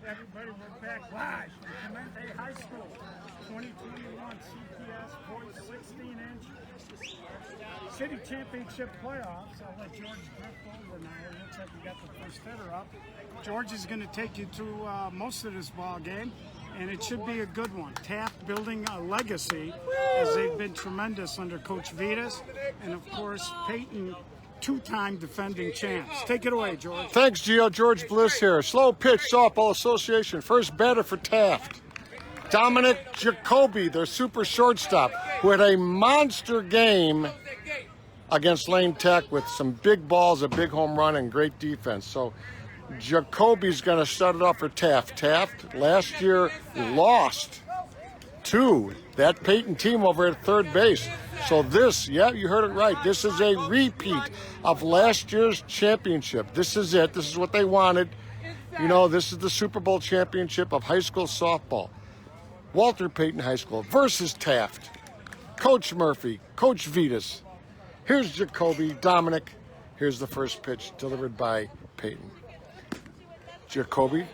Everybody, we're back live from Clemente High School. 2021 CPS Boys 16-inch City Championship playoffs. I'll let George drift over now. It looks like we got the first hitter up. George is going to take you through most of this ball game, and it should be a good one. Taft building a legacy as they've been tremendous under Coach Vidas, and of course Payton, two-time defending champs. Take it away, George. Thanks, Gio. George Bliss here. Slow pitch softball association. First batter for Taft. Jacoby, their super shortstop, who had a monster game against Lane Tech with some big balls, a big home run, and great defense. So Jacoby's going to start it off for Taft. Taft last year lost to that Payton team over at third base. So this, yeah, you heard it right. This is a repeat of last year's championship. This is it. This is what they wanted. You know, this is the Super Bowl championship of high school softball. Walter Payton High School versus Taft. Coach Murphy, Coach Vidas. Here's Jacoby, Dominic. Here's the first pitch delivered by Payton. Jacoby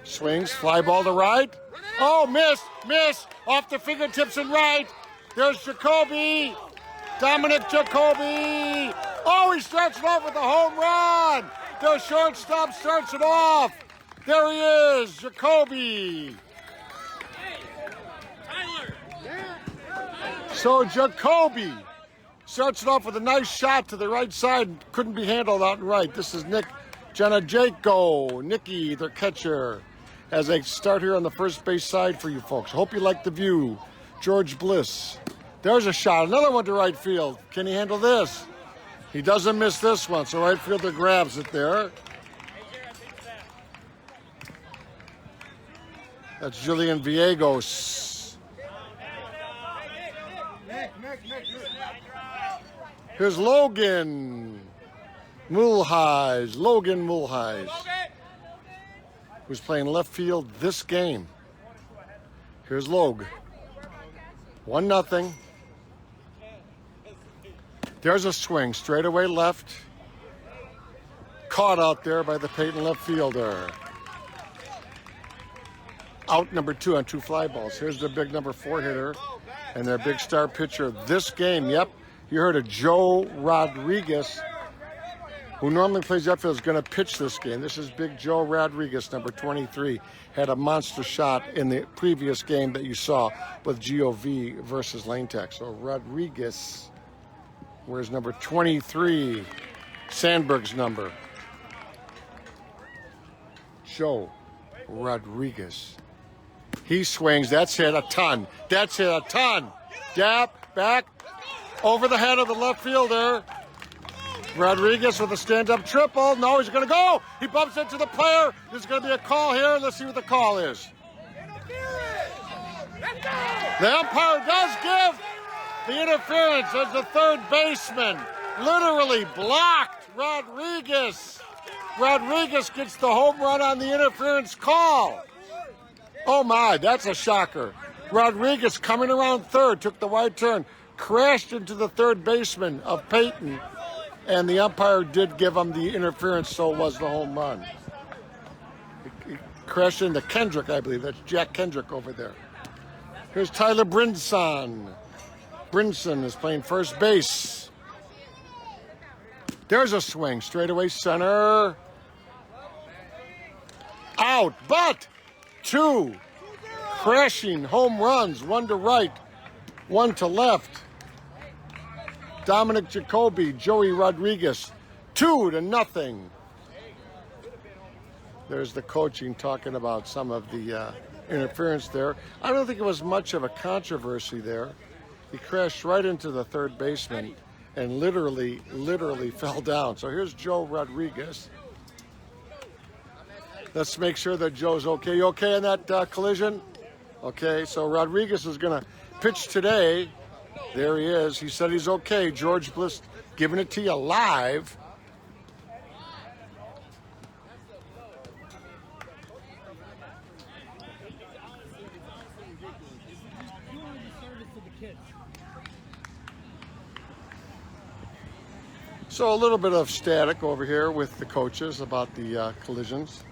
swings, fly ball to right. Oh, miss, off the fingertips and right. There's Jacoby, Dominic Jacoby. Oh, he starts it off with a home run. The shortstop starts it off. There he is, Jacoby. So Jacoby starts it off with a nice shot to the right side. Couldn't be handled out and right. This is Gniedziejko, Nicky, their catcher, as they start here on the first base side for you folks. Hope you like the view. George Bliss. There's a shot. Another one to right field. Can he handle this? He doesn't miss this one, so right fielder grabs it there. That's Julian Villegas. Here's Logan Mulheis, who's playing left field this game. Here's Logue. 1-0. There's a swing, straightaway left. Caught out there by the Payton left fielder. Out number 2 on 2 fly balls. Here's their big number 4 hitter and their big star pitcher this game. Yep, you heard of Joe Rodriquez, who normally plays outfield, is going to pitch this game. This is big Joe Rodriquez, number 23. Had a monster shot in the previous game that you saw with GOV versus Lane Tech. So Rodriquez, where's number 23? Sandberg's number. Joe Rodriquez. He swings. That's hit a ton. Dap, back, over the head of the left fielder. Rodriquez with a stand-up triple. No, he's going to go. He bumps into the player. There's going to be a call here. Let's see what the call is. The umpire does give the interference as the third baseman literally blocked Rodriquez. Rodriquez gets the home run on the interference call. Oh my, that's a shocker. Rodriquez coming around third, took the wide turn, crashed into the third baseman of Payton, and the umpire did give him the interference, so it was the home run. He crashed into Kendrick, I believe. That's Jack Kendrick over there. Here's Tyler Brinson. Brinson is playing first base. There's a swing, straightaway center. Out, but 2 crashing home runs, 1 to right, 1 to left. Dominic Jacoby, Joey Rodriquez, 2-0. There's the coaching talking about some of the interference there. I don't think it was much of a controversy there. He crashed right into the third baseman and literally fell down. So here's Joe Rodriquez. Let's make sure that Joe's okay. You okay in that collision? Okay, so Rodriquez is going to pitch today. There he is. He said he's okay. George Bliss giving it to you live. So a little bit of static over here with the coaches about the collisions.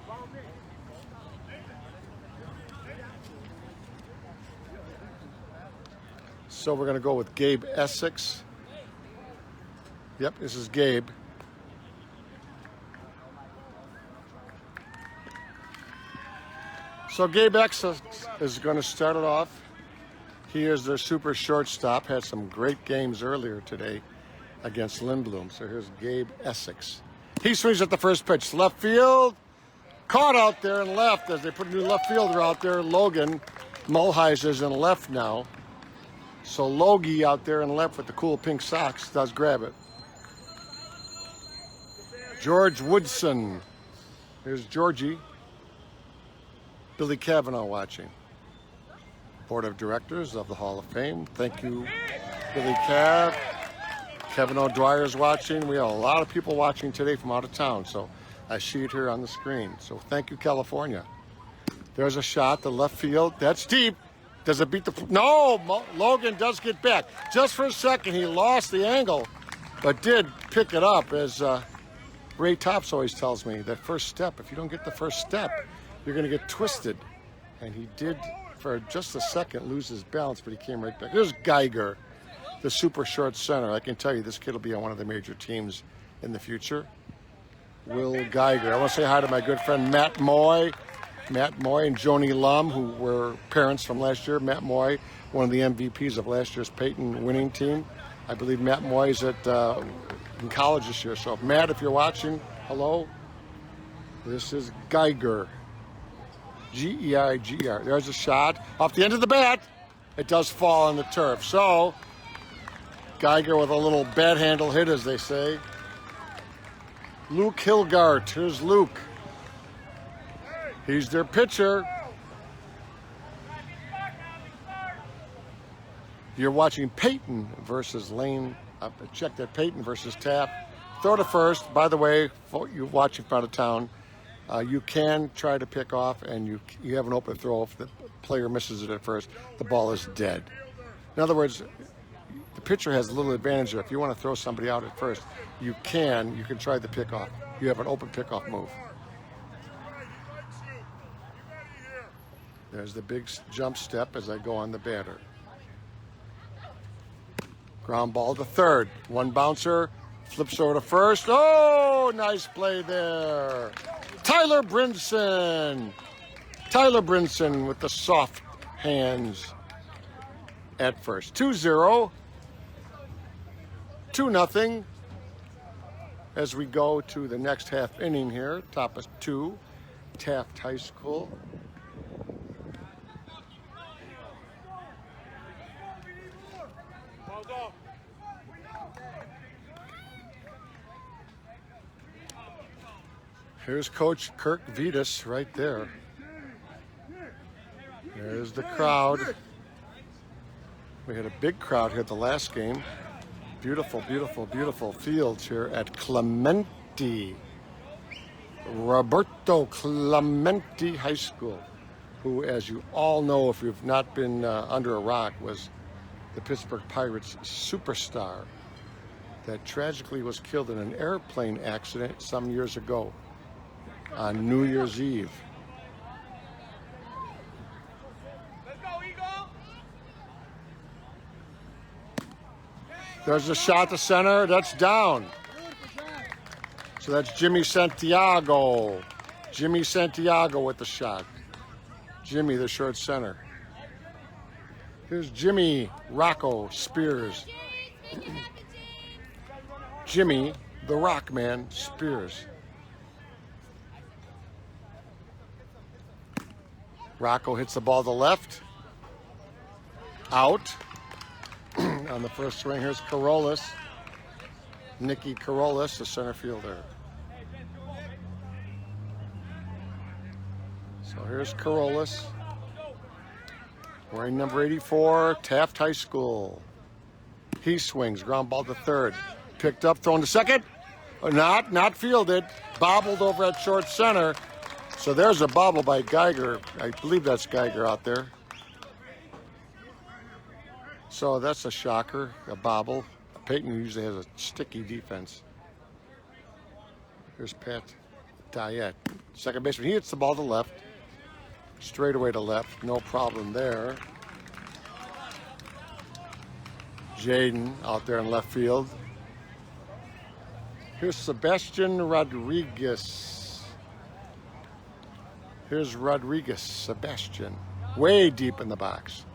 So we're going to go with Gabe Essex. Yep, this is Gabe. So Gabe Essex is going to start it off. He is their super shortstop. Had some great games earlier today against Lindblom. So here's Gabe Essex. He swings at the first pitch. Left field. Caught out there and left as they put a new left fielder out there. Logan Mulheis is in left now. So Logie out there in left with the cool pink socks does grab it. George Woodson. Here's Georgie. Billy Cavanaugh watching. Board of Directors of the Hall of Fame. Thank you, Billy Cav. Kevin O'Dwyer's watching. We have a lot of people watching today from out of town, so I see it here on the screen. So thank you, California. There's a shot to left field. That's deep. Does it beat the... No! Logan does get back. Just for a second, he lost the angle, but did pick it up, as Ray Tops always tells me. That first step, if you don't get the first step, you're going to get twisted. And he did, for just a second, lose his balance, but he came right back. There's Geiger, the super short center. I can tell you this kid will be on one of the major teams in the future. Will Geiger. I want to say hi to my good friend Matt Moy. Matt Moy and Joni Lum, who were parents from last year. Matt Moy, one of the MVPs of last year's Payton winning team. I believe Matt Moy is in college this year. So Matt, if you're watching, hello. This is Geiger. Geiger. There's a shot off the end of the bat. It does fall on the turf. So Geiger with a little bat handle hit, as they say. Luke Hilgart. Here's Luke. He's their pitcher. You're watching Payton versus Lane. Check that, Payton versus Taft. Throw to first. By the way, you're watching from out of town. You can try to pick off, and you have an open throw. If the player misses it at first, the ball is dead. In other words, the pitcher has a little advantage there. If you want to throw somebody out at first, you can try the pickoff. You have an open pickoff move. There's the big jump step as I go on the batter. Ground ball to third. One bouncer, flips over to first. Oh, nice play there. Tyler Brinson. Tyler Brinson with the soft hands at first. 2-0. 2-0 as we go to the next half inning here. Top of 2, Taft High School. Here's Coach Kirk Vidas right there. There's the crowd. We had a big crowd here at the last game. Beautiful, beautiful, beautiful fields here at Clemente. Roberto Clemente High School, who, as you all know, if you've not been under a rock, was the Pittsburgh Pirates superstar that tragically was killed in an airplane accident some years ago on New Year's Eve. There's a shot to center. That's down. So that's Jimmy Santiago. Jimmy Santiago with the shot. Jimmy, the short center. Here's Jimmy Rocco Spears. Jimmy, the Rock Man Spears. Rocco hits the ball to left. Out. On the first swing, here's Karolis. Nicky Karolis, the center fielder. So here's Karolis. Wearing number 84, Taft High School. He swings, ground ball to third. Picked up, thrown to second. Not fielded. Bobbled over at short center. So there's a bobble by Geiger. I believe that's Geiger out there. So that's a shocker, a bobble. Payton usually has a sticky defense. Here's Pat Diete, second baseman. He hits the ball to left. Straight away to left, no problem there. Jaden out there in left field. Here's Sebastian Rodriquez. Here's Rodriguez, Sebastian, way deep in the box.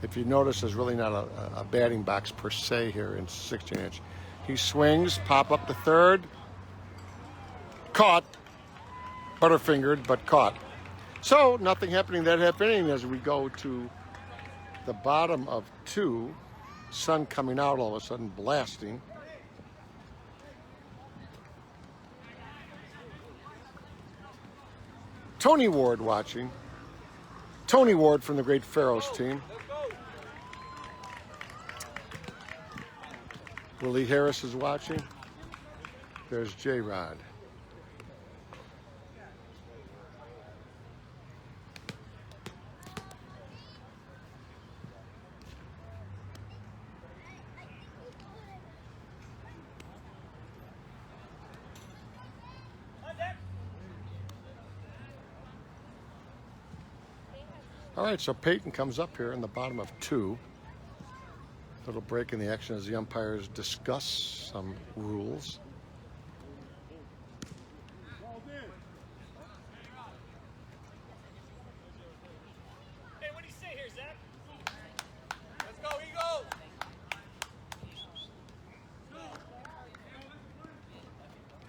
If you notice, there's really not a batting box per se here in 16-inch. He swings, pop up to third. Caught. Butterfingered, but caught. So, nothing happening that half inning as we go to the bottom of 2. Sun coming out all of a sudden, blasting. Tony Ward watching. Tony Ward from the great Pharaohs team. Willie Harris is watching. There's J-Rod. All right, so Payton comes up here in the bottom of 2. Little break in the action as the umpires discuss some rules. Hey, what do you say here, Zach? Let's go, Eagle!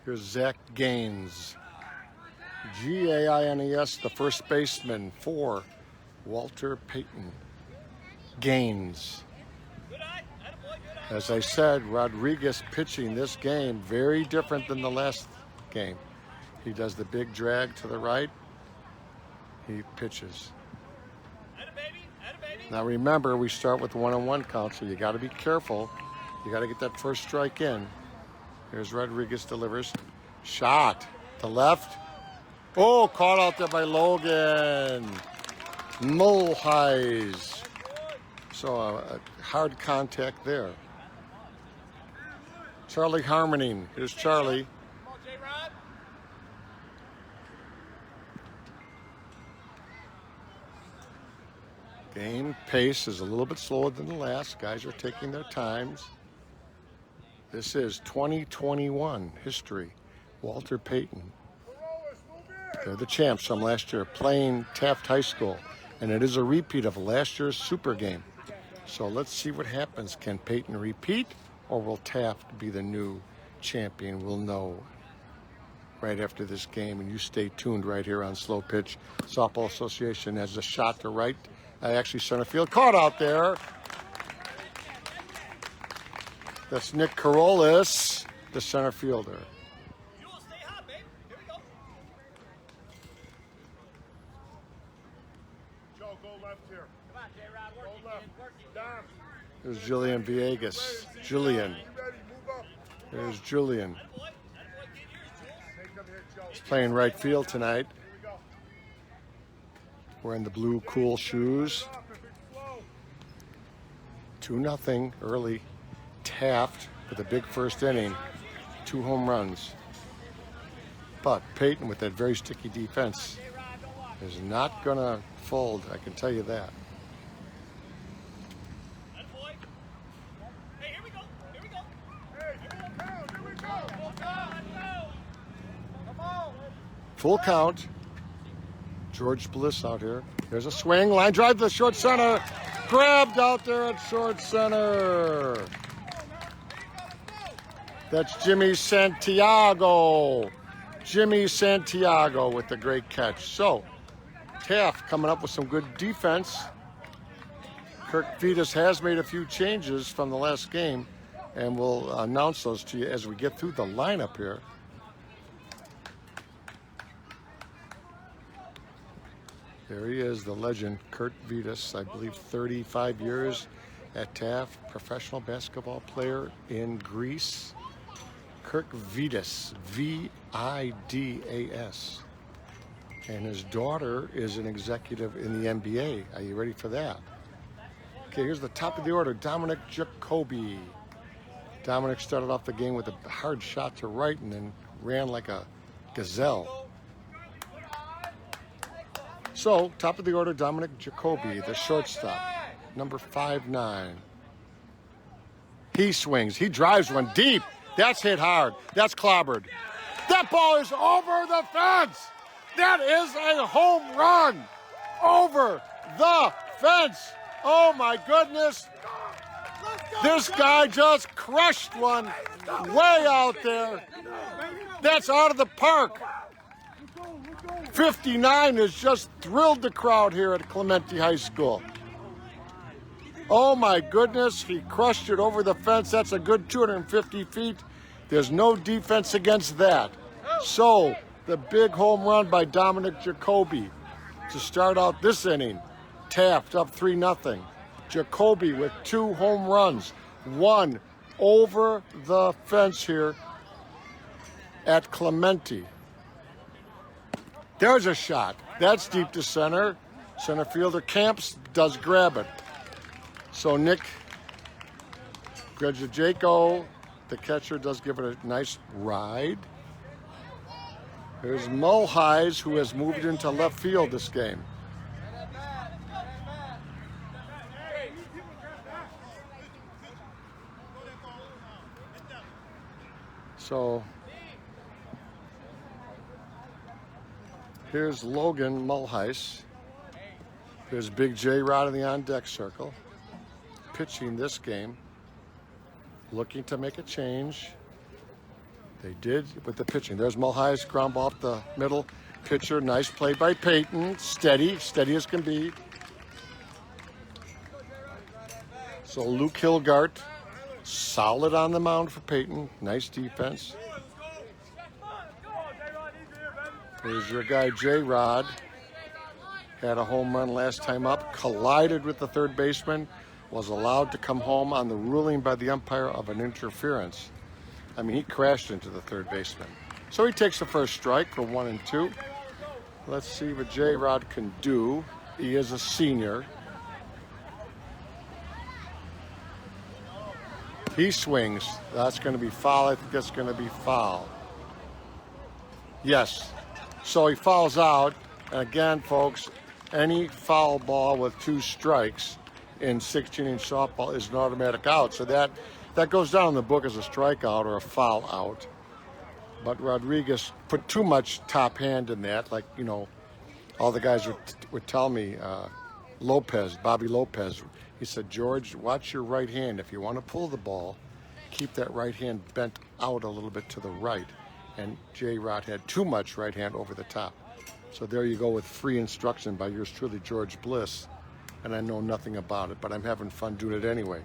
Here's Zach Gaines. Gaines, the first baseman for Walter Payton. Gaines. As I said, Rodriguez pitching this game very different than the last game. He does the big drag to the right. He pitches. Now remember, we start with 1-on-1 count, so you got to be careful. You got to get that first strike in. Here's Rodriguez, delivers. Shot to left. Oh, caught out there by Logan. Mulheis. So a hard contact there. Charlie Harmening. Here's Charlie. Come on, J-Rod. Game pace is a little bit slower than the last. Guys are taking their times. This is 2021 history. Walter Payton. They're the champs from last year, playing Taft High School. And it is a repeat of last year's Super Game. So let's see what happens. Can Payton repeat, or will Taft be the new champion? We'll know right after this game. And you stay tuned right here on Slow Pitch. Softball Association has a shot to right. Actually, center field. Caught out there. That's Nick Karolis, the center fielder. Stay hot, babe. Here we go. Joe, go left here. Come on, J-Rod. Work Go left. Down. There's Julian Villegas. Julian. You ready? Move up. There's Julian. Get yours, Jules. Take them here, Joe. He's playing right field tonight. Here we go. Wearing the blue cool shoes. Stop if it's slow. 2-0 early. Taft with a big first inning. 2 home runs. But Payton with that very sticky defense is not going to fold, I can tell you that. Hey, here we go. Here we go. Hey, full count. Here we go. Let's go. Come on. Full count. George Bliss out here. There's a swing. Line drive to the short center. Grabbed out there at short center. That's Jimmy Santiago. Jimmy Santiago with the great catch. So, Taft coming up with some good defense. Kirk Vidas has made a few changes from the last game, and we'll announce those to you as we get through the lineup here. There he is, the legend, Kirk Vidas, I believe 35 years at Taft, professional basketball player in Greece. Kirk Vidas, V-I-D-A-S. And his daughter is an executive in the NBA. Are you ready for that? Okay, here's the top of the order, Dominic Jacoby. Dominic started off the game with a hard shot to right and then ran like a gazelle. So, top of the order, Dominic Jacoby, the shortstop, number 5'9". He swings. He drives one deep. That's hit hard. That's clobbered. That ball is over the fence. That is a home run. Over the fence. Oh, my goodness. This guy just crushed one way out there. That's out of the park. 59 has just thrilled the crowd here at Clemente High School. Oh my goodness, he crushed it over the fence. That's a good 250 feet. There's no defense against that. So, the big home run by Dominic Jacoby to start out this inning. Taft up 3-0. Jacoby with 2 home runs. One over the fence here at Clemente. There's a shot. That's deep to center. Center fielder Camps does grab it. So Nick Gniedziejko, the catcher, does give it a nice ride. Here's Mulheis, who has moved into left field this game. So here's Logan Mulheis. Here's Big J Rod in the on-deck circle. Pitching this game. Looking to make a change. They did with the pitching. There's Mulheis, ground ball up the middle. Pitcher, nice play by Payton. Steady as can be. So Luke Hilgart, solid on the mound for Payton. Nice defense. Here's your guy J-Rod. Had a home run last time up. Collided with the third baseman. Was allowed to come home on the ruling by the umpire of an interference. I mean, he crashed into the third baseman. So he takes the first strike for 1 and 2. Let's see what J-Rod can do. He is a senior. He swings. That's going to be foul. I think that's going to be foul. Yes. So he fouls out. And again, folks, any foul ball with 2 strikes in 16-inch softball is an automatic out. So that goes down in the book as a strikeout or a foul out. But Rodriquez put too much top hand in that. Like, you know, all the guys would tell me, Bobby Lopez, he said, George, watch your right hand. If you want to pull the ball, keep that right hand bent out a little bit to the right. And J-Rod had too much right hand over the top. So there you go with free instruction by yours truly, George Bliss. And I know nothing about it, but I'm having fun doing it anyway.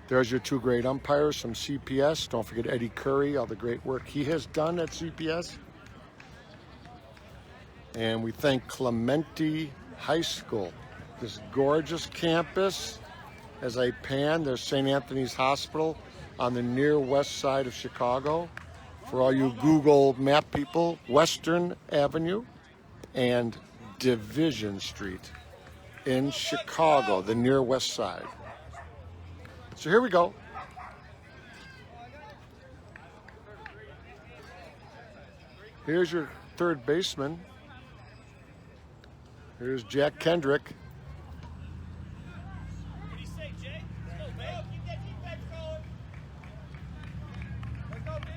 There's your 2 great umpires from CPS. Don't forget Eddie Curry, all the great work he has done at CPS. And we thank Clemente High School, this gorgeous campus. As I pan, there's St. Anthony's Hospital on the near west side of Chicago. For all you Google map people, Western Avenue and Division Street in Chicago, the near west side. So here we go. Here's your third baseman. Here's Jack Kendrick. What do you say, Jay? Let's go, babe. Keep that defense going. Let's go, B.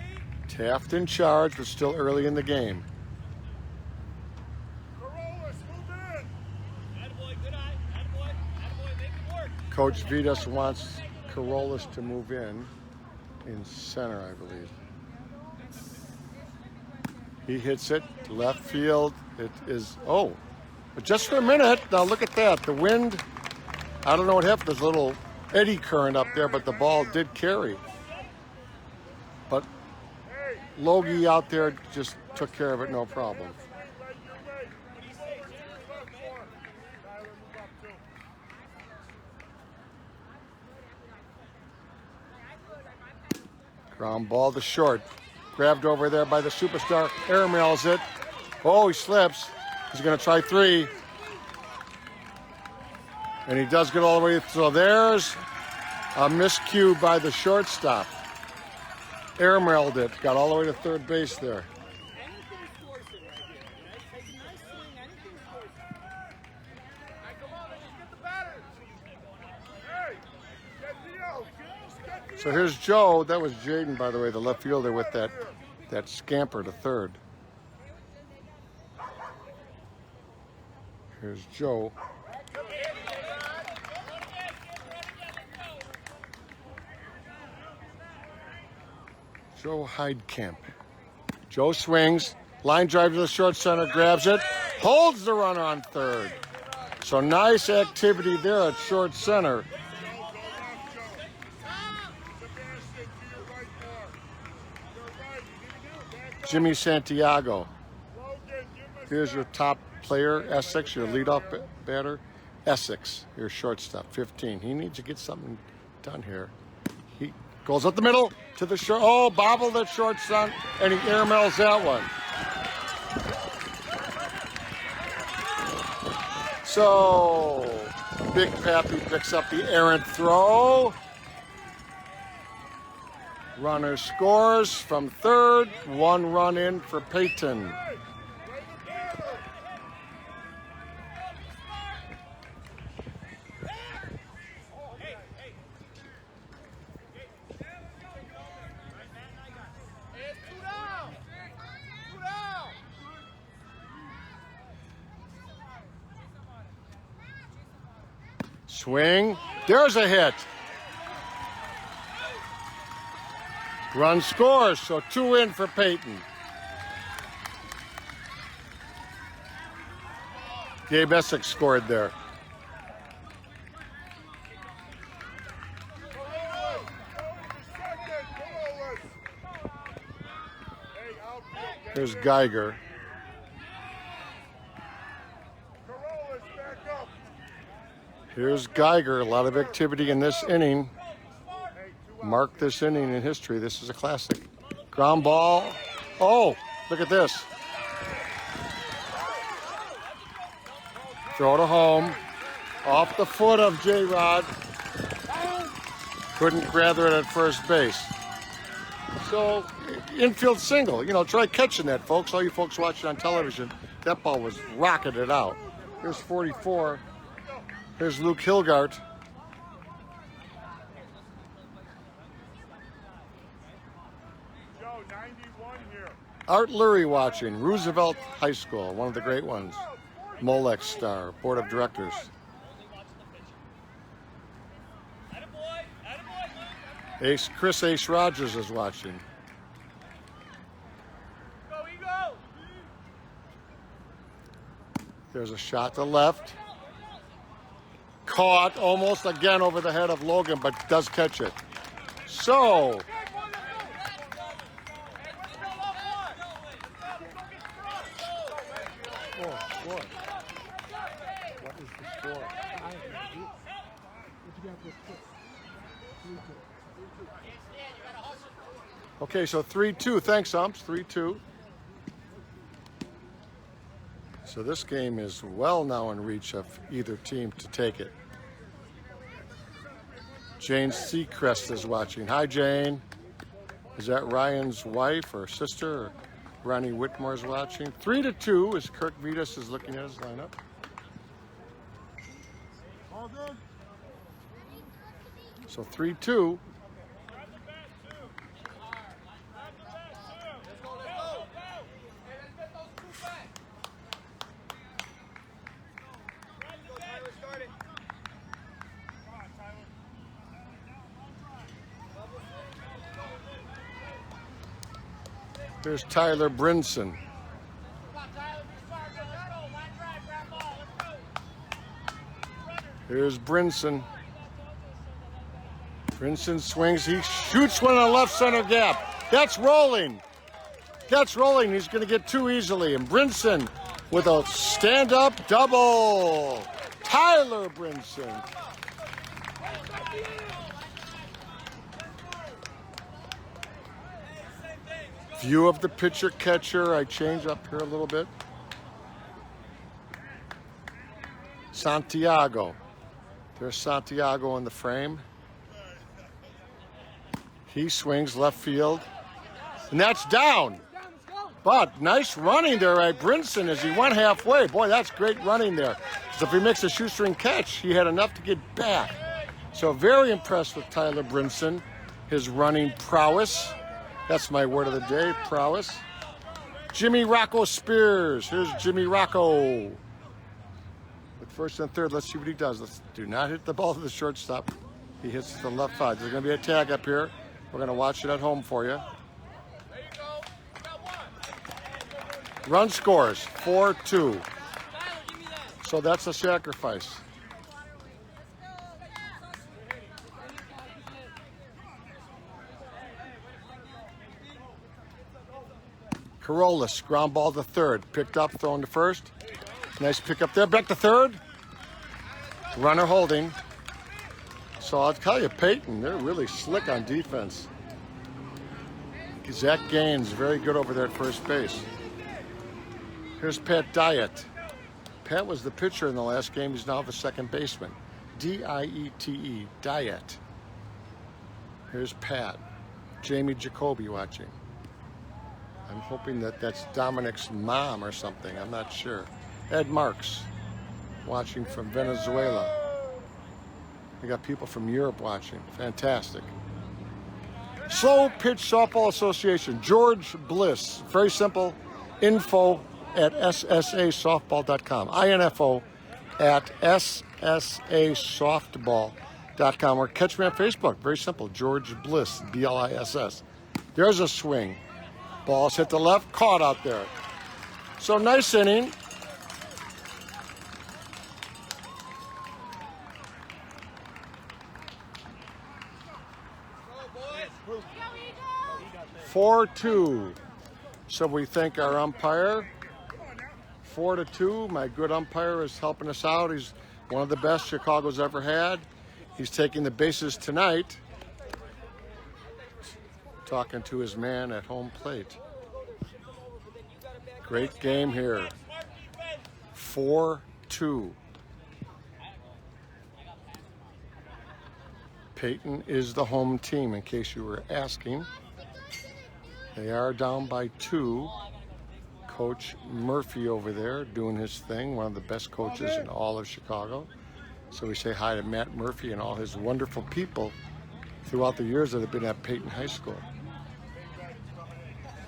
Taft in charge, but still early in the game. Karolis, move in. Attaboy, good eye. Attaboy, make it work. Coach Vidas wants Karolis to move in center, I believe. He hits it, left field. It is, oh, but just for a minute. Now look at that. The wind, I don't know what happened. There's a little eddy current up there, but the ball did carry. But Logie out there just took care of it, no problem. Ground ball to short. Grabbed over there by the superstar. Airmails it. Oh, he slips. He's going to try 3. And he does get all the way. So there's a miscue by the shortstop. Airmailed it. Got all the way to third base there. Anything's forcing right here. Right? Take a nice swing. Anything's forcing. All right, come on, let's just get the batters. Hey, get Dio. Just get So here's Joe. That was Jaden, by the way, the left fielder with that scamper to third. Here's Joe. Joe Heidkamp. Joe swings. Line drive to the short center. Grabs it. Holds the runner on third. So nice activity there at short center. Jimmy Santiago. Here's your top player, Essex, your leadoff batter. Essex, your shortstop, 15. He needs to get something done here. He goes up the middle to the short. Oh, bobbled at shortstop, and he airmails that one. So, Big Pappy picks up the errant throw. Runner scores from third. 1 run in for Payton. Swing. There's a hit. Run scores, so 2 in for Payton. Gabe Essex scored there. Here's Geiger. Karolis, back up. Here's Geiger. A lot of activity in this inning. Mark this inning in history. This is a classic. Ground ball. Oh, look at this. Throw to home. Off the foot of J-Rod. Couldn't gather it at first base. So, infield single. You know, try catching that, folks. All you folks watching on television, that ball was rocketed out. Here's 44. Here's Luke Hilgart. Joe, 91 here. Art Lurie watching. Roosevelt High School, one of the great ones. Molex star, board of directors. Chris Ace Rogers is watching. There's a shot to left. Caught almost again over the head of Logan, but does catch it. So, score. What is the score? Okay, so 3-2. Thanks, Umps. 3-2. So this game is well now in reach of either team to take it. Jane Sechrist is watching. Hi, Jane. Is that Ryan's wife or sister? Or Ronnie Whitmore is watching. 3-2 as Kirk Vidas is looking at his lineup. All good. So 3-2. Here's Tyler Brinson. Here's Brinson. Brinson swings. He shoots one on the left center gap. That's rolling. That's rolling. He's going to get 2 easily. And Brinson with a stand-up double. Tyler Brinson. View of the pitcher catcher. I change up here a little bit. Santiago. There's Santiago in the frame. He swings left field. And that's down. But nice running there by Brinson as he went halfway. Boy, that's great running there. So if he makes a shoestring catch, he had enough to get back. So very impressed with Tyler Brinson. his running prowess. That's my word of the day, prowess. Jimmy Rocco Spears. Here's Jimmy Rocco. With first and third, let's see what he does. Let's do not hit the ball to the shortstop. He hits the left side. There's going to be a tag up here. We're going to watch it at home for you. Run scores 4-2. So that's a sacrifice. Karolis, ground ball to third. Picked up, thrown to first. Nice pick up there. Back to third. Runner holding. So I'll tell you, Payton, they're really slick on defense. Zach Gaines, very good over there at first base. Here's Pat Diete. Pat was the pitcher in the last game. He's now the second baseman. D-I-E-T-E, Diete. Here's Pat. Jamie Jacoby watching. I'm hoping that that's Dominic's mom or something. I'm not sure. Ed Marks watching from Venezuela. We got people from Europe watching. Fantastic. Slow Pitch Softball Association. George Bliss. Very simple. Info at ssasoftball.com. info at ssasoftball.com. Or catch me on Facebook. Very simple. George Bliss. B-L-I-S-S. There's a swing. Ball's hit the left. Caught out there. So nice inning. Go, 4-2. So we thank our umpire. 4-2. My good umpire is helping us out. He's one of the best Chicago's ever had. He's taking the bases tonight. Talking to his man at home plate. Great game here. 4-2. Payton is the home team, in case you were asking. They are down by 2. Coach Murphy over there doing his thing, one of the best coaches in all of Chicago. So we say hi to Matt Murphy and all his wonderful people throughout the years that have been at Payton High School.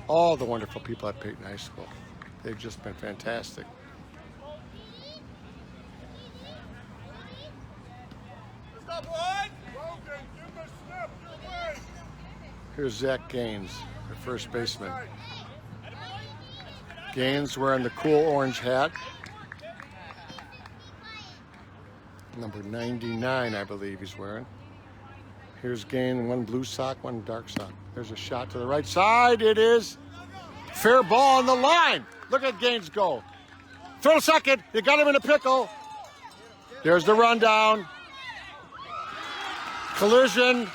All the wonderful people at Payton High School. They've just been fantastic. Here's Zach Gaines, the first baseman. Gaines wearing the cool orange hat. Number 99, I believe he's wearing. Here's Gaines, one blue sock, one dark sock. There's a shot to the right side. It is fair ball on the line. Look at Gaines go. Throw to second. You got him in a pickle. There's the rundown. Collision.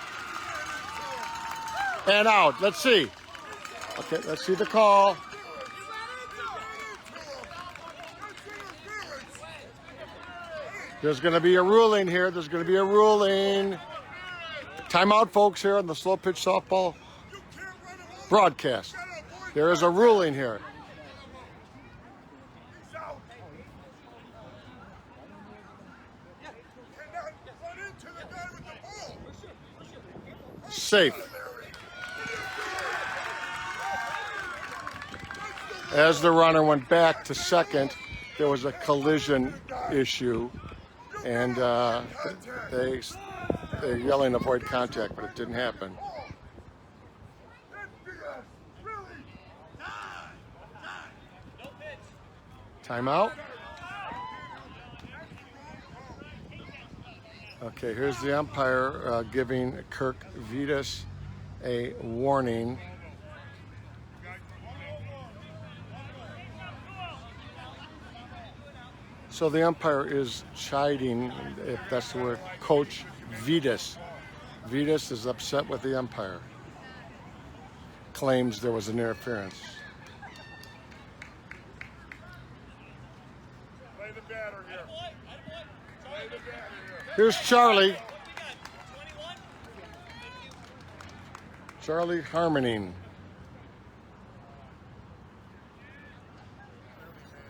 And out. Let's see. Okay, let's see the call. There's going to be a ruling here. There's going to be a ruling. Timeout, folks, here on the Slow Pitch Softball broadcast. There is a ruling here. Safe. As the runner went back to second, there was a collision issue, and they're yelling avoid contact, but it didn't happen. Timeout. Okay, here's the umpire giving Kirk Vidas a warning. So the umpire is chiding, if that's the word, Coach Vidas. Vidas is upset with the umpire. Claims there was an interference. Play the batter here. Play the batter here. Here's Charlie. Charlie Harmening.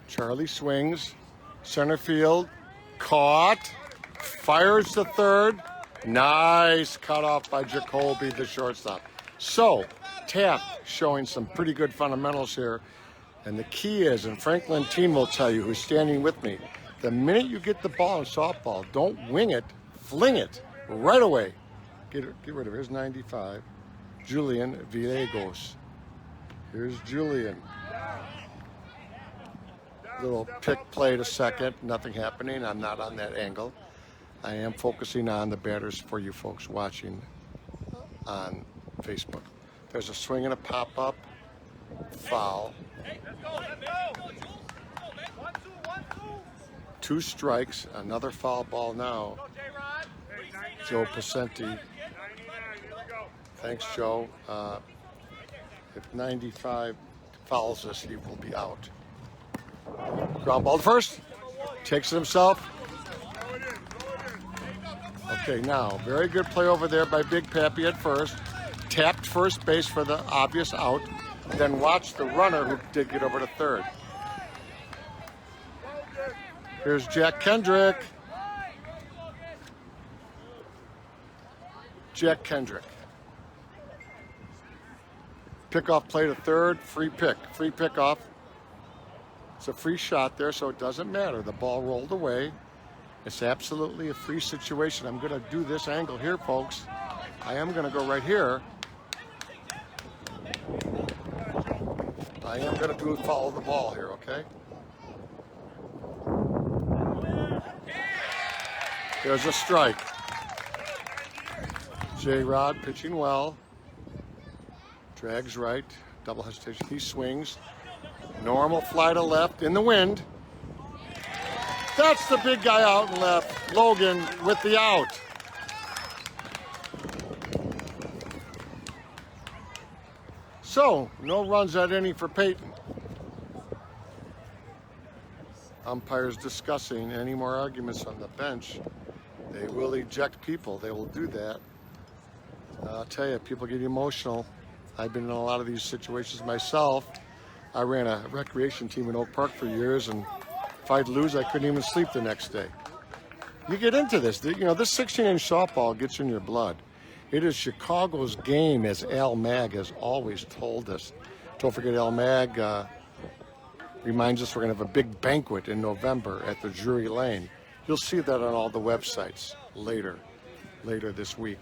Charlie swings. Center field. Caught. Fires to third. Nice cutoff by Jacoby, the shortstop. So, Taft showing some pretty good fundamentals here. And the key is, and Franklin Team will tell you, who's standing with me, the minute you get the ball in softball, don't wing it, fling it right away. Get rid of it. Here's 95. Julian Villegas. Here's Julian. Little pick play to second. Nothing happening. I'm not on that angle. I am focusing on the batters for you folks watching on Facebook. There's a swing and a pop-up. Foul. Two strikes. Another foul ball now. Joe Pacenti. Thanks, Joe. If 95 fouls us, he will be out. Ground ball to first. Takes it himself. Okay, now, very good play over there by Big Pappy at first. Tapped first base for the obvious out. Then watch the runner who did get over to third. Here's Jack Kendrick. Jack Kendrick. Pickoff play to third, free pickoff. It's a free shot there, so it doesn't matter. The ball rolled away. It's absolutely a free situation. I'm going to do this angle here, folks. I am going to go right here. I am going to follow the ball here, okay? There's a strike. J-Rod pitching well. Drags right. Double hesitation. He swings. Normal fly to left in the wind. That's the big guy out and left. Logan with the out. So, no runs at any for Payton. Umpires discussing any more arguments on the bench. They will eject people. They will do that. I'll tell you, people get emotional. I've been in a lot of these situations myself. I ran a recreation team in Oak Park for years, and if I'd lose, I couldn't even sleep the next day. You get into this. You know, this 16-inch softball gets in your blood. It is Chicago's game, as Al Mag has always told us. Don't forget, Al Mag reminds us we're going to have a big banquet in November at the Drury Lane. You'll see that on all the websites later this week.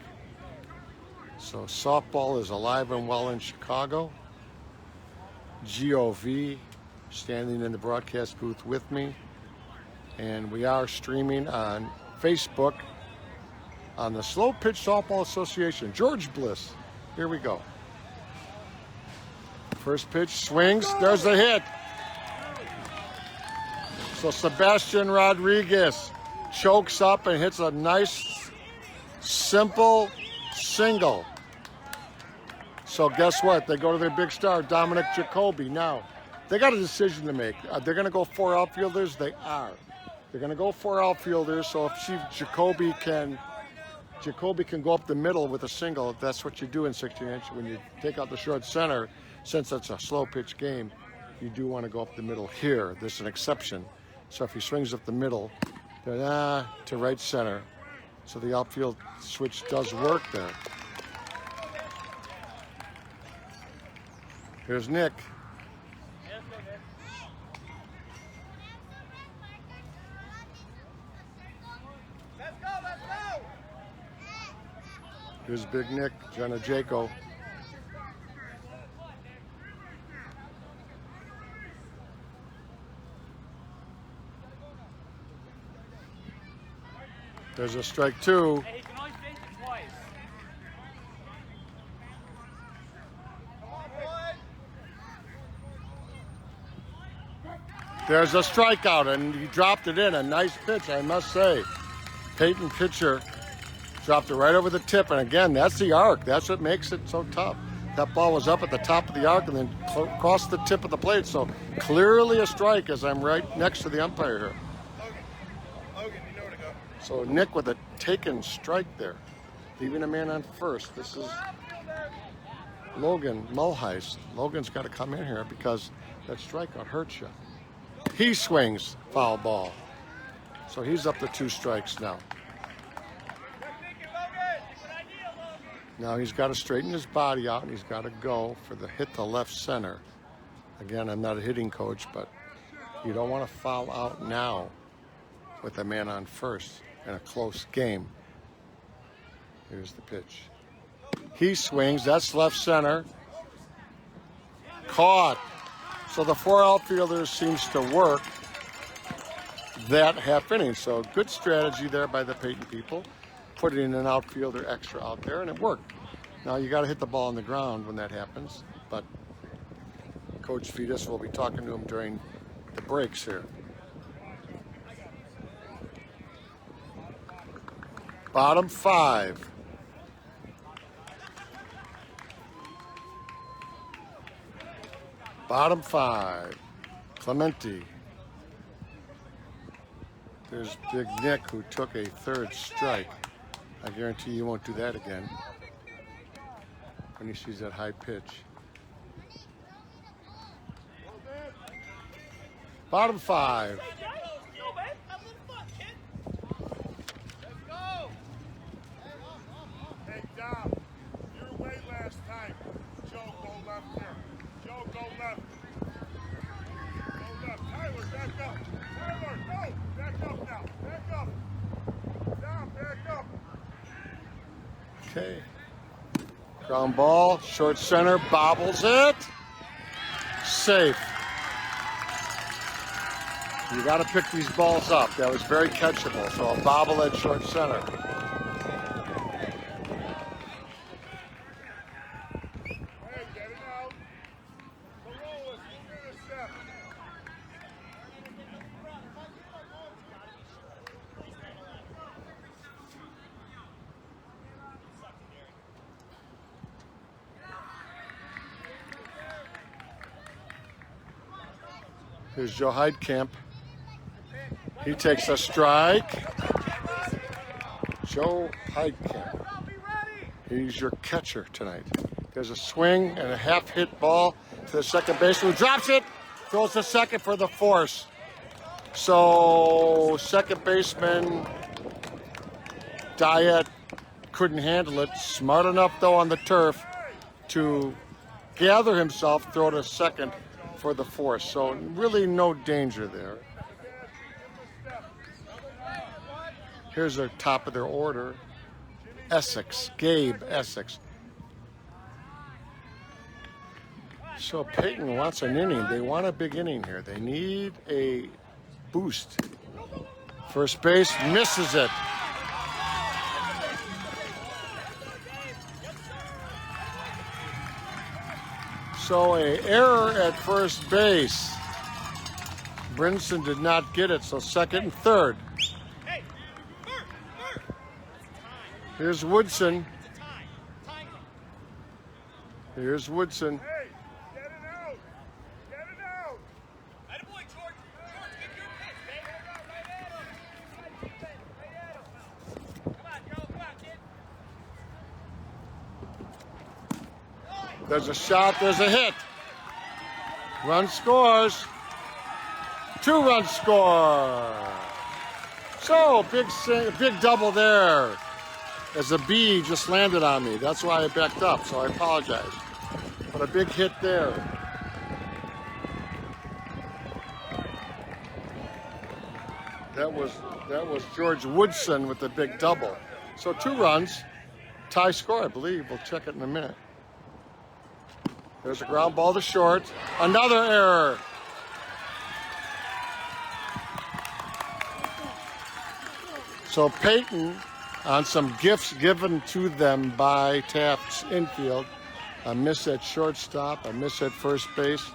So softball is alive and well in Chicago. GOV standing in the broadcast booth with me. And we are streaming on Facebook on the Slow Pitch Softball Association. George Bliss. Here we go. First pitch swings. There's the hit. So Sebastian Rodriquez chokes up and hits a nice, simple single. So guess what? They go to their big star, Dominic Jacoby. Now, they got a decision to make. They're going to go 4 outfielders? They are. They're going to go 4 outfielders, so if Jacoby can go up the middle with a single, that's what you do in 16-inch. When you take out the short center, since it's a slow pitch game, you do want to go up the middle here. There's an exception. So if he swings up the middle, then to right center. So the outfield switch does work there. Here's Nick. Let's go! Here's Big Nick, Gniedziejko. There's a strike 2. Hey, he can only face it twice. There's a strikeout, and he dropped it in. A nice pitch, I must say. Payton pitcher dropped it right over the tip, and again, that's the arc. That's what makes it so tough. That ball was up at the top of the arc and then across the tip of the plate, so clearly a strike as I'm right next to the umpire here. Logan, you know where to go. So Nick with a taken strike there, leaving a man on first. This is Logan Mulheis. Logan's got to come in here because that strikeout hurts you. He swings, foul ball. So he's up to 2 strikes now. Now he's got to straighten his body out, and he's got to go for the hit to left center. Again, I'm not a hitting coach, but you don't want to foul out now with a man on first in a close game. Here's the pitch. He swings. That's left center. Caught. So the 4 outfielders seems to work that half inning. So good strategy there by the Payton people, putting an outfielder extra out there, and it worked. Now you got to hit the ball on the ground when that happens, but Coach Vidas will be talking to him during the breaks here. Bottom 5. Bottom 5. Clemente. There's Big Nick, who took a 3rd strike. I guarantee you won't do that again when he sees that high pitch. Bottom 5. Hey, Dom, your way last time. Joe, go left here. Joe, go left. Go left. Tyler, back up. Tyler, go. Back up now. Back up. Dom, back up. Okay. Ground ball, short center, bobbles it. Safe. You got to pick these balls up. That was very catchable. So a bobble at short center. Hey, get it out. Karolis, move in a step. Here's Joe Heidkamp. He takes a strike. Joe Heidkamp. He's your catcher tonight. There's a swing and a half-hit ball to the second baseman, who drops it, throws the second for the force. So second baseman Diete couldn't handle it. Smart enough, though, on the turf to gather himself, throw to second for the force. So really no danger there. Here's their top of their order. Essex, Gabe Essex. So Payton wants an inning. They want a big inning here. They need a boost. First base misses it. So an error at first base. Brinson did not get it, so second and third. Here's Woodson. Here's Woodson. Hey, get it out. Get it out. Attaboy, George. George, get your pitch, baby. Right at him. Come on, Joe. Come on, kid. There's a shot, there's a hit. Run scores. 2-run score. So, big double there. As a bee just landed on me. That's why I backed up, so I apologize. But a big hit there. That was George Woodson with the big double. So 2 runs, tie score, I believe. We'll check it in a minute. There's a ground ball to short. Another error. So Payton, on some gifts given to them by Taft's infield, a miss at shortstop, a miss at first base,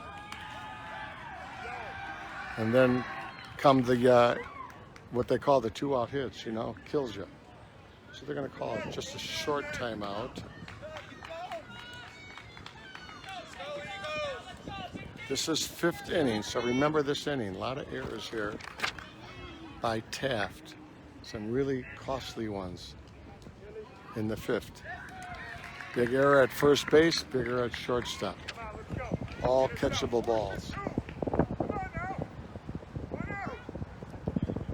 and then come the what they call the 2-out hits, kills you. So they're going to call it just a short timeout. This is 5th inning, so remember this inning. A lot of errors here by Taft. Some really costly ones in the 5th. Big error at first base, big error at shortstop. All catchable balls.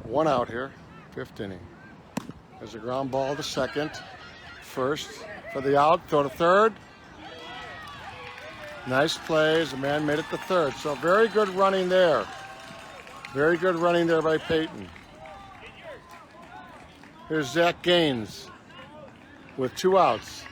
1 out here, 5th inning. There's a ground ball to second, first, for the out, throw to third. Nice plays, the man made it to third. So very good running there. Very good running there by Payton. Here's Zach Gaines with 2 outs.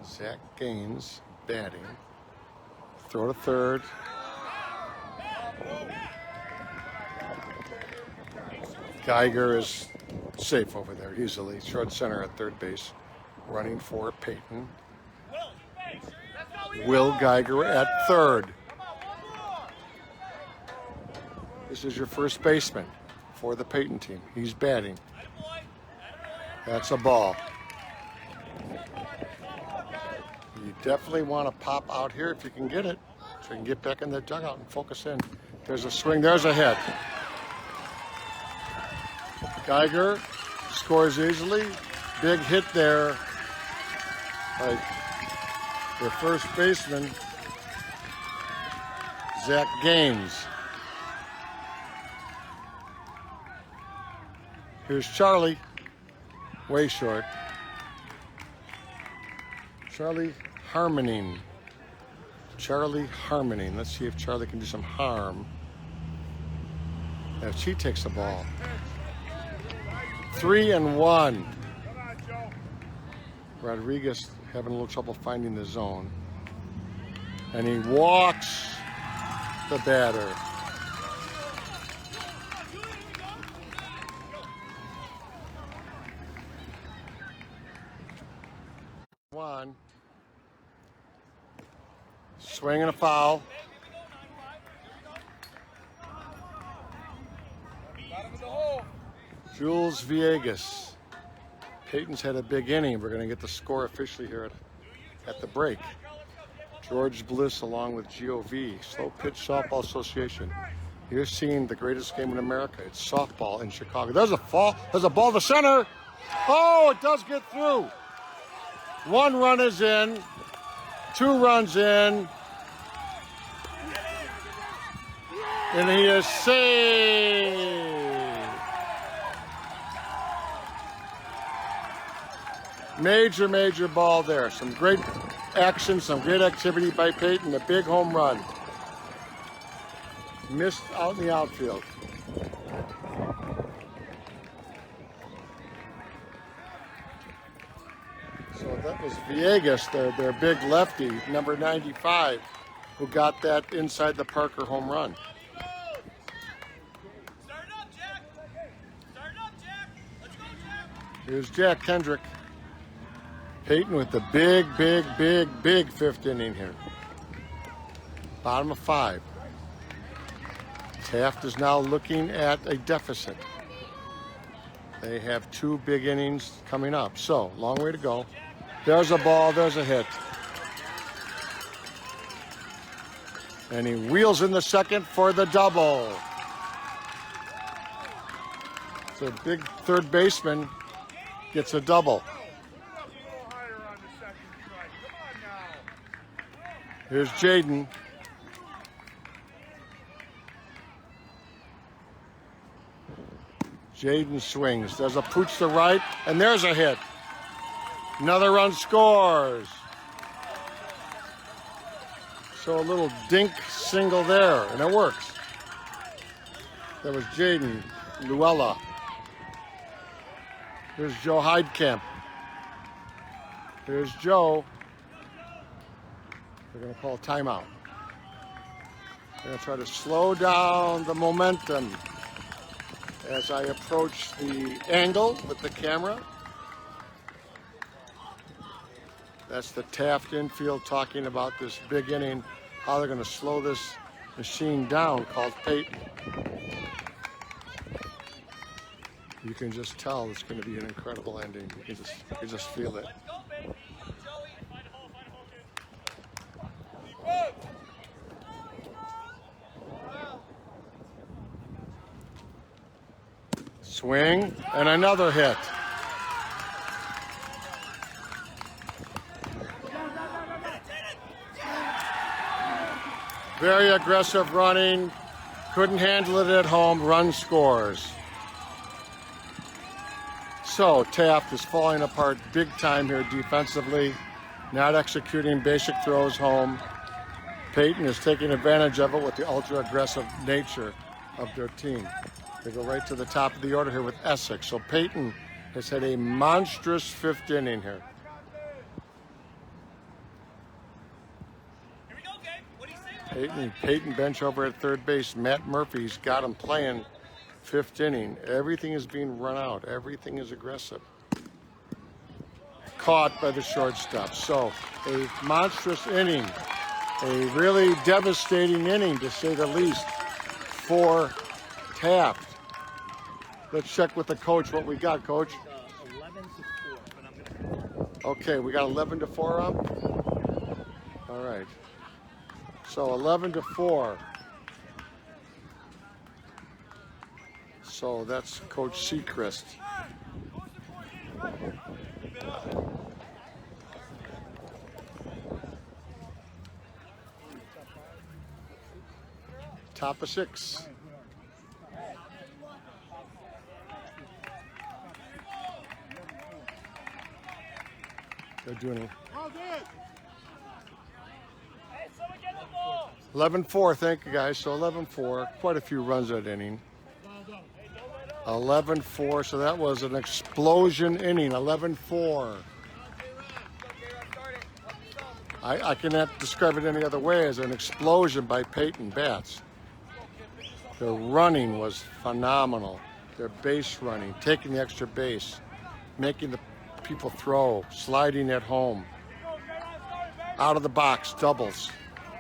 Zach Gaines batting. Throw to third. Geiger is safe over there easily. Short center at third base. Running for Payton. Will Geiger at third. This is your first baseman for the Payton team. He's batting. That's a ball. You definitely want to pop out here if you can get it, so you can get back in the dugout and focus in. There's a swing, there's a hit. Geiger scores easily. Big hit there by the first baseman, Zach Gaines. Here's Charlie, way short. Charlie Harmening. Charlie Harmening. Let's see if Charlie can do some harm. If she takes the ball. 3-1. Rodriquez having a little trouble finding the zone. And he walks the batter. One. Swing and a foul. Jules Villegas. Payton's had a big inning. We're going to get the score officially here at the break. George Bliss along with GOV, Slow Pitch Softball Association. You're seeing the greatest game in America. It's softball in Chicago. There's a fall. There's a ball to center. Oh, it does get through. 1 run is in. 2 runs in. And he is saved. Major, major ball there. Some great action, some great activity by Payton. A big home run. Missed out in the outfield. So that was Villegas, their big lefty, number 95, who got that inside the Parker home run. Start up, Jack. Start up, Jack. Let's go, Jack. Here's Jack Kendrick. Payton with the big, big, big, big 5th inning here. Bottom of 5. Taft is now looking at a deficit. They have 2 big innings coming up. So, long way to go. There's a ball, there's a hit. And he wheels in the second for the double. So big third baseman gets a double. Here's Jaden. Jaden swings. There's a pooch to right, and there's a hit. Another run scores. So a little dink single there, and it works. That was Jaden Lulla. Here's Joe Heidkamp. Here's Joe. They're going to call a timeout. They're going to try to slow down the momentum as I approach the angle with the camera. That's the Taft infield talking about this big inning, how they're going to slow this machine down called Payton. You can just tell it's going to be an incredible ending. You can just feel it. Let's go, baby. Joey, find a hole, Swing and another hit. Very aggressive running. Couldn't handle it at home. Run scores. So Taft is falling apart big time here defensively. Not executing basic throws home. Payton is taking advantage of it with the ultra-aggressive nature of their team. They go right to the top of the order here with Essex. So Payton has had a monstrous 5th inning here. Here we go, Gabe. What do you say? Payton bench over at third base. Matt Murphy's got him playing 5th inning. Everything is being run out. Everything is aggressive. Caught by the shortstop. So a monstrous inning. A really devastating inning, to say the least, for Taft. Let's check with the coach what we got, Coach. 11 to 4, but I'm going to... Okay, we got 11 to 4 up? All right. So 11 to 4. So that's Coach Sechrist. Top of 6. They're doing it. All good. Hey, someone get the ball. 11-4, thank you guys. So 11-4, quite a few runs that inning. 11-4, so that was an explosion inning. 11-4. I cannot describe it any other way as an explosion by Payton bats. Their running was phenomenal. Their base running, taking the extra base, making the people throw, sliding at home, out of the box, doubles.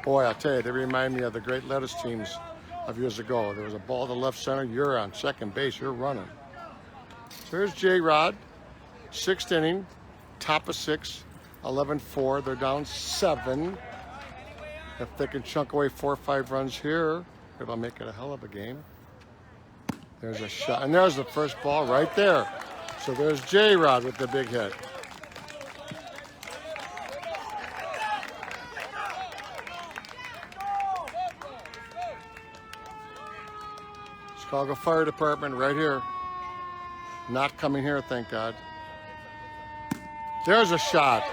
Boy, I'll tell you, they remind me of the great lettuce teams of years ago. There was a ball to left center, you're on second base, you're running. So here's J-Rod, 6th inning, top of 6, 11-4. They're down 7. If they can chunk away 4 or 5 runs here, it'll make it a hell of a game. There's a shot, and there's the first ball right there. So there's J-Rod with the big hit. Chicago Fire Department right here. Not coming here, thank God. There's a shot.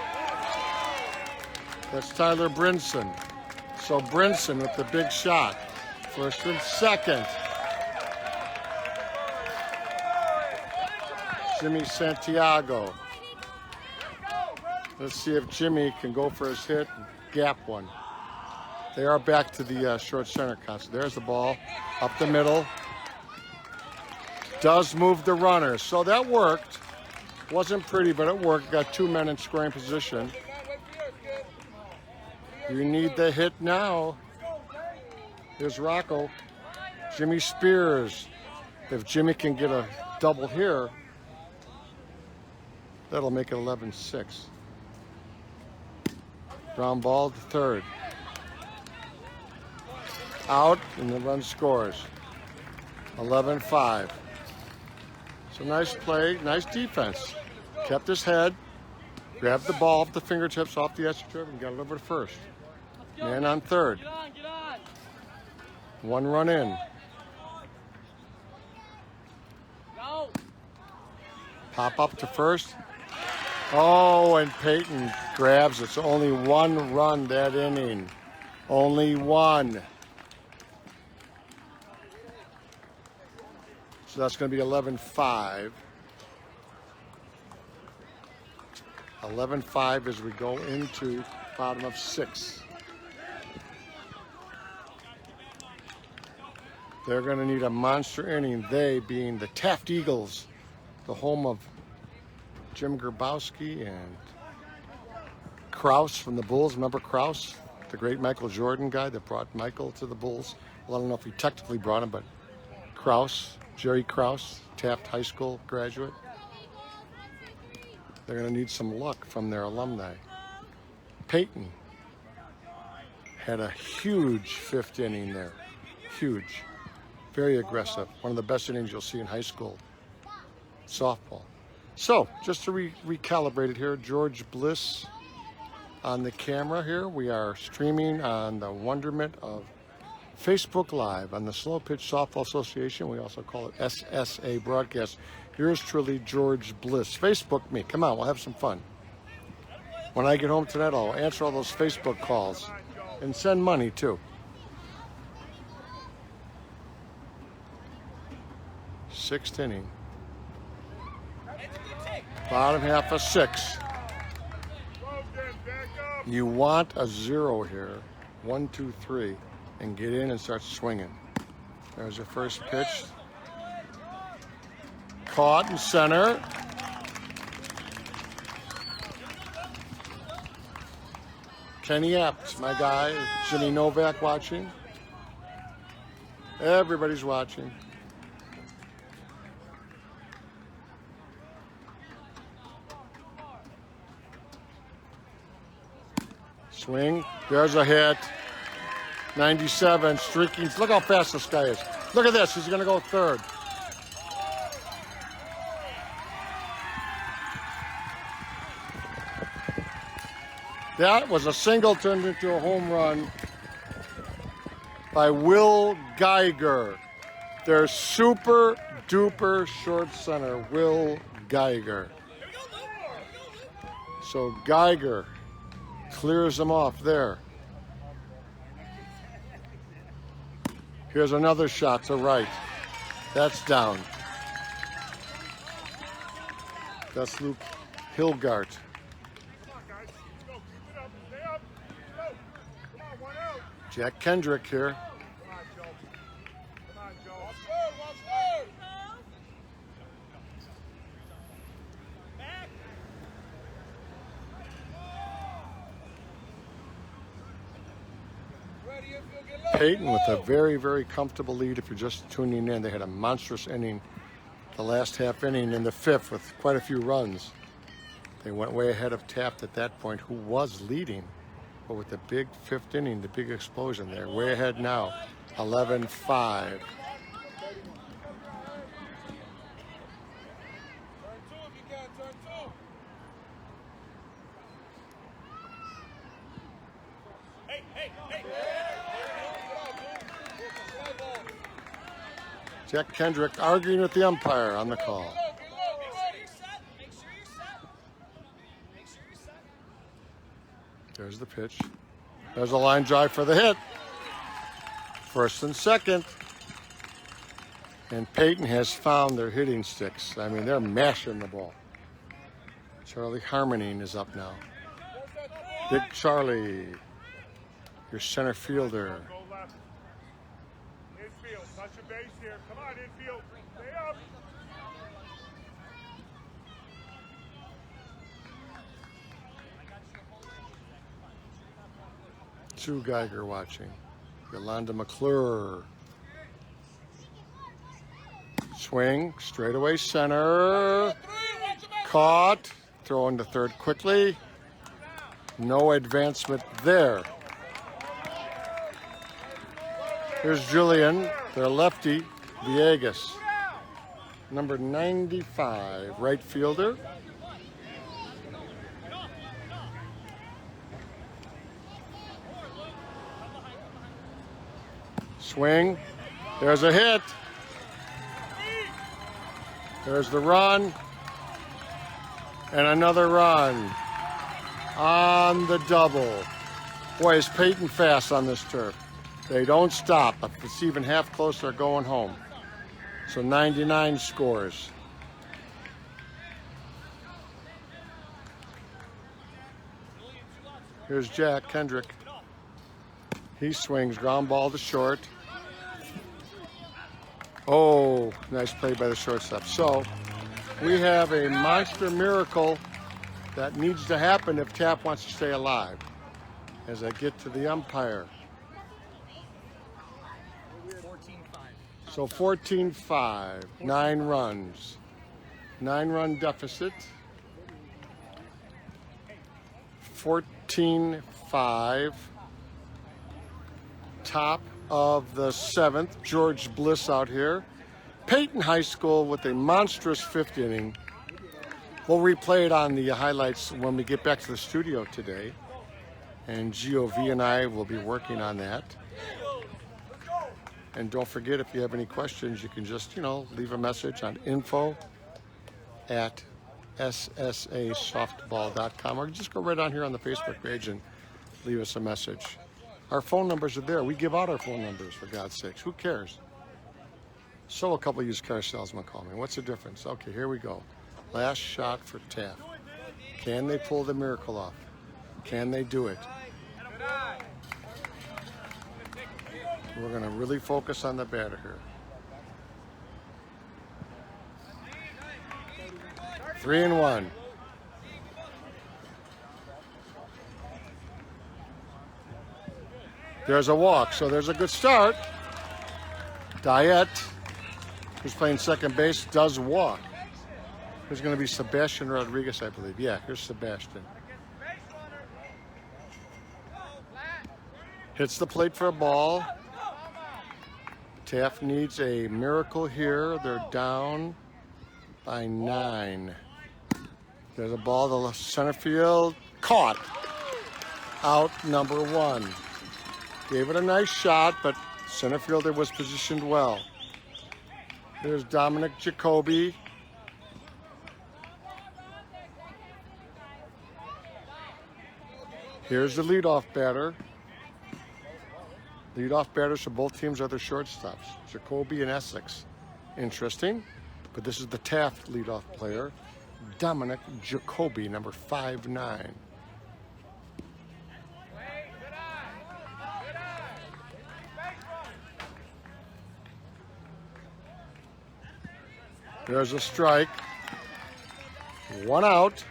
That's Tyler Brinson. So Brinson with the big shot. First and second. Jimmy Santiago. Let's see if Jimmy can go for his hit and gap one. They are back to the short center concept. There's the ball up the middle. Does move the runner. So that worked. Wasn't pretty, but it worked. Got 2 men in scoring position. You need the hit now. Here's Rocco. Jimmy Spears. If Jimmy can get a double here, that'll make it 11-6. Ground ball to third. Out, and the run scores. 11-5. So nice play, nice defense. Kept his head, grabbed the ball off the fingertips, off the astroturf, and got it over to first. Man on third. Get on, get on. 1 run in. Go. Pop up to first. Oh, and Payton grabs it. So only 1 run that inning. Only 1. So that's going to be 11-5. 11-5 as we go into bottom of 6. They're going to need a monster inning, they being the Taft Eagles, the home of Jim Grabowski and Krause from the Bulls. Remember Krause, the great Michael Jordan guy that brought Michael to the Bulls? Well, I don't know if he technically brought him, but Krause, Jerry Krause, Taft High School graduate. They're going to need some luck from their alumni. Payton had a huge 5th inning there. Huge. Very aggressive. One of the best innings you'll see in high school softball. So, just to recalibrate it here, George Bliss on the camera here. We are streaming on the wonderment of Facebook Live on the Slow Pitch Softball Association. We also call it SSA broadcast. Yours truly, George Bliss. Facebook me. Come on, we'll have some fun. When I get home tonight, I'll answer all those Facebook calls and send money too. Sixth inning. Bottom half of 6. You want a 0 here. 1, 2, 3. And get in and start swinging. There's your first pitch. Caught in center. Kenny Apt, my guy. Jimmy Novak watching. Everybody's watching. Swing. There's a hit. 97, streaking. Look how fast this guy is. Look at this. He's going to go third. That was a single turned into a home run by Will Geiger. Their super duper short center, Will Geiger. So Geiger clears them off there. Here's another shot to right. That's down. That's Luke Hilgart. Jack Kendrick here. Payton with a very, very comfortable lead. If you're just tuning in, they had a monstrous inning the last half inning in the 5th with quite a few runs. They went way ahead of Taft at that point, who was leading. But with the big 5th inning, the big explosion, they're way ahead now, 11-5. Jack Kendrick arguing with the umpire on the call. There's the pitch. There's a line drive for the hit. First and second. And Payton has found their hitting sticks. I mean, they're mashing the ball. Charlie Harmening is up now. Big Charlie, your center fielder. Infield, touch a base here. Come on, infield. Stay up. Sue Geiger watching. Yolanda McClure. Swing, straightaway center. Caught. Throwing to third quickly. No advancement there. Here's Julian, their lefty, Villegas. Number 95, right fielder. Swing. There's a hit. There's the run. And another run on the double. Boy, is Payton fast on this turf. They don't stop. If it's even half close, they're going home. So 99 scores. Here's Jack Kendrick. He swings, ground ball to short. Oh, nice play by the shortstop. So we have a monster miracle that needs to happen if Taft wants to stay alive. As I get to the umpire. So 14-5, 9 runs. 9-run deficit. 14-5. Top of the 7th. George Bliss out here. Payton High School with a monstrous 5th inning. We'll replay it on the highlights when we get back to the studio today. And GOV and I will be working on that. And don't forget, if you have any questions, you can just, leave a message on info@ssasoftball.com, or just go right on here on the Facebook page and leave us a message. Our phone numbers are there. We give out our phone numbers, for God's sakes. Who cares? So a couple of used car salesmen call me. What's the difference? Okay, here we go. Last shot for Taft. Can they pull the miracle off? Can they do it? We're going to really focus on the batter here. 3-1. There's a walk, so there's a good start. Diete, who's playing second base, does walk. There's going to be Sebastian Rodriquez, I believe. Yeah, here's Sebastian. Hits the plate for a ball. Taft needs a miracle here. They're down by 9. There's a ball to left center field. Caught. Out number 1. Gave it a nice shot, but center fielder was positioned well. There's Jacoby. Here's the leadoff batter. Leadoff batters for both teams are their shortstops, Jacoby and Essex. Interesting, but this is the Taft leadoff player, Jacoby, number 5'9". There's a strike. 1 out.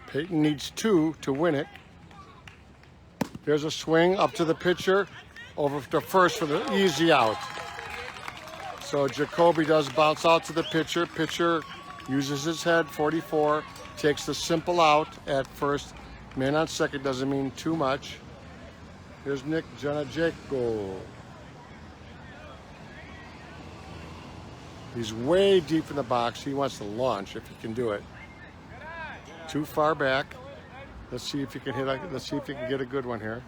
Payton needs 2 to win it. There's a swing up to the pitcher, over to first for the easy out. So Jacoby does bounce out to the pitcher. Pitcher uses his head, 44, takes the simple out at first. Man on second doesn't mean too much. Here's Gniedziejko. He's way deep in the box. He wants to launch if he can do it. Too far back. Let's see if he can let's see if he can get a good one here.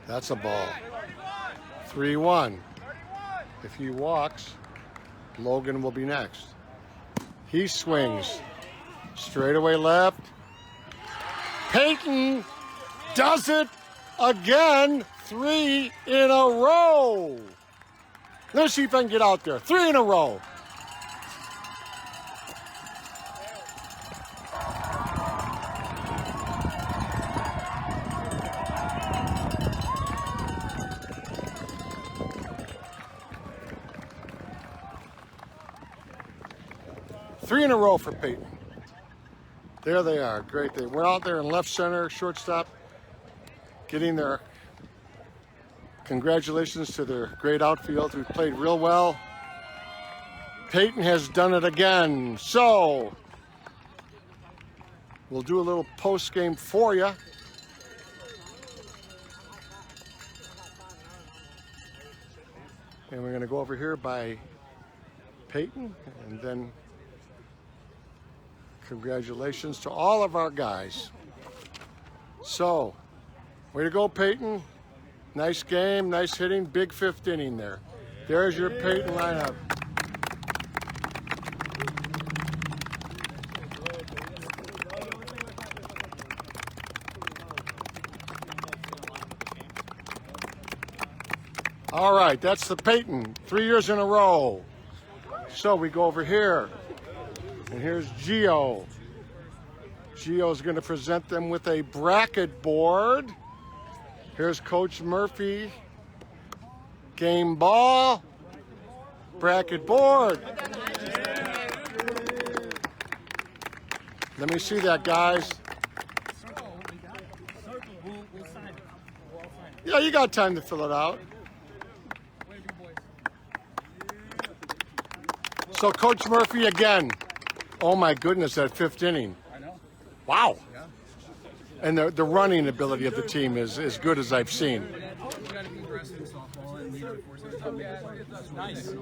That's a ball. 3-1. If he walks, Logan will be next. He swings. Straightaway left. Payton does it again. 3 in a row. Let's see if I can get out there. 3 in a row. Three in a row for Payton. There they are. Great. They went out there in left center, shortstop, getting their congratulations to their great outfield who played real well. Payton has done it again. So we'll do a little post game for you. And we're going to go over here by Payton, and then congratulations to all of our guys. So, way to go, Payton. Nice game, nice hitting, big 5th inning there. There's your Payton lineup. All right, that's the Payton, 3 years in a row. So we go over here. And here's Gio. Gio's going to present them with a bracket board. Here's Coach Murphy. Game ball. Bracket board. Let me see that, guys. Yeah, you got time to fill it out. So Coach Murphy again. Oh my goodness, that 5th inning. I know. Wow. Yeah. And the running ability of the team is as good as I've seen. We got to be aggressive in softball and lead it forces to make it play. Nice. Hands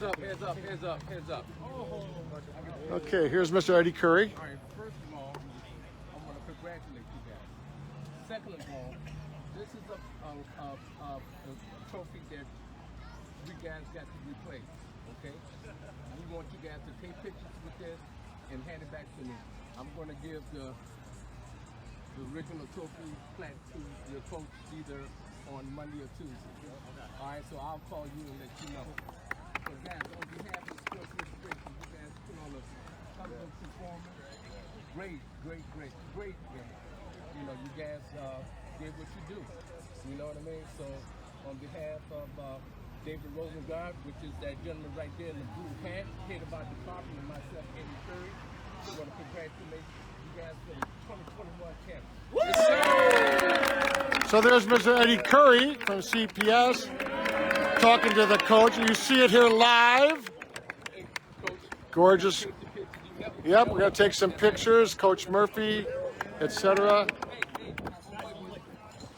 up, hands up, hands up, hands up. Okay, here's Mr. Eddie Curry. All right, first of all, I want to congratulate you second ball. This is a trophy that you guys got to replace, okay? We want you guys to take pictures with this and hand it back to me. I'm going to give the original trophy plaque to your coach either on Monday or Tuesday. All right, so I'll call you and let you know. So guys, on behalf of the Sports Administration, you guys put on a colorful performance. Great game. You know, you guys did what you do. You know what I mean? So on behalf of David Rosengard, which is that gentleman right there in the blue hat, head about the department, and myself, Eddie Curry, we want to congratulate you guys for the 2021 champions. So there's Mr. Eddie Curry from CPS talking to the coach. You see it here live. Gorgeous. Yep, we're going to take some pictures. Coach Murphy, etc.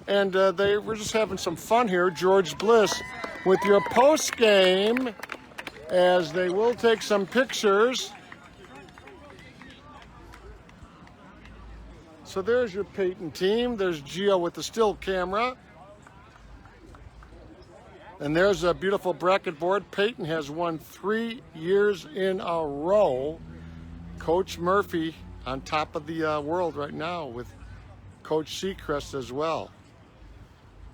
And we're just having some fun here. George Bliss with your post game, as they will take some pictures. So there's your Payton team. There's Gio with the still camera. And there's a beautiful bracket board. Payton has won 3 years in a row. Coach Murphy on top of the world right now with Coach Sechrist as well.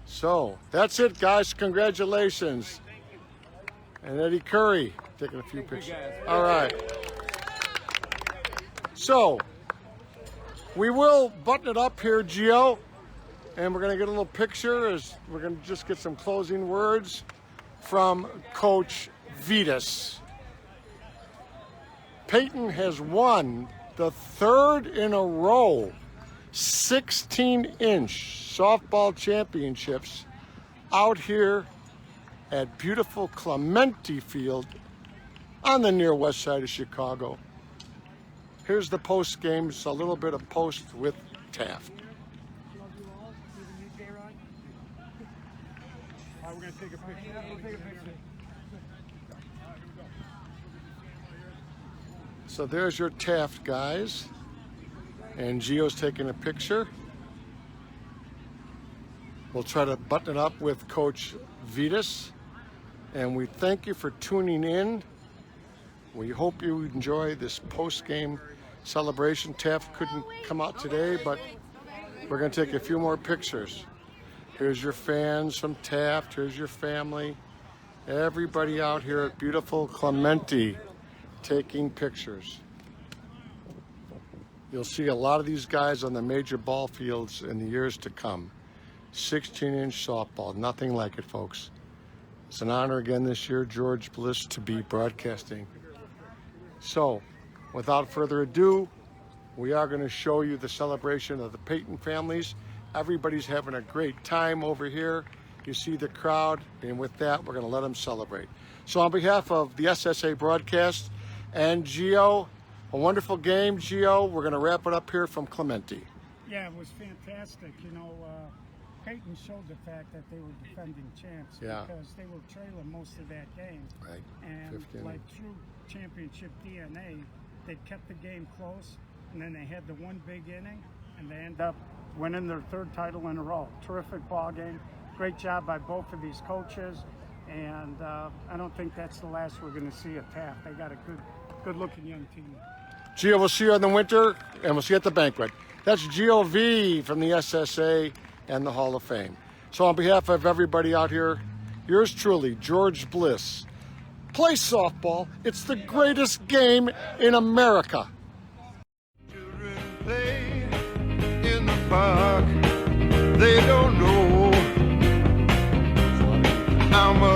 So that's it, guys. Congratulations. And Eddie Curry taking a few pictures. All right. So we will button it up here, Gio, and we're going to get a little picture. As we're going to just get some closing words from Coach Vidas. Payton has won the 3rd in a row 16-inch softball championships out here at beautiful Clemente Field on the near west side of Chicago. Here's the post game. It's a little bit of post with Taft. We're going to take a picture. We'll take a picture. So there's your Taft guys. And Gio's taking a picture. We'll try to button it up with Coach Vidas. And we thank you for tuning in. We hope you enjoy this post-game celebration. Taft couldn't come out today, but we're going to take a few more pictures. Here's your fans from Taft. Here's your family. Everybody out here at beautiful Clemente taking pictures. You'll see a lot of these guys on the major ball fields in the years to come. 16-inch softball, nothing like it, folks. It's an honor again this year, George Bliss, to be broadcasting. So, without further ado, we are going to show you the celebration of the Payton families. Everybody's having a great time over here. You see the crowd, and with that, we're going to let them celebrate. So on behalf of the SSA broadcast and Gio, a wonderful game, Gio. We're going to wrap it up here from Clemente. Yeah, it was fantastic. You know, Payton showed the fact that they were defending champs because they were trailing most of that game. Right. And like true championship DNA, they kept the game close, and then they had the one big inning, and they end up winning their 3rd title in a row. Terrific ball game. Great job by both of these coaches, and I don't think that's the last we're going to see at Taft. They got a good-looking young team. Gio, we'll see you in the winter, and we'll see you at the banquet. That's Gio V from the SSA and the Hall of Fame. So on behalf of everybody out here, yours truly, George Bliss. Play softball. It's the greatest game in America. Children play in the park. They don't know how much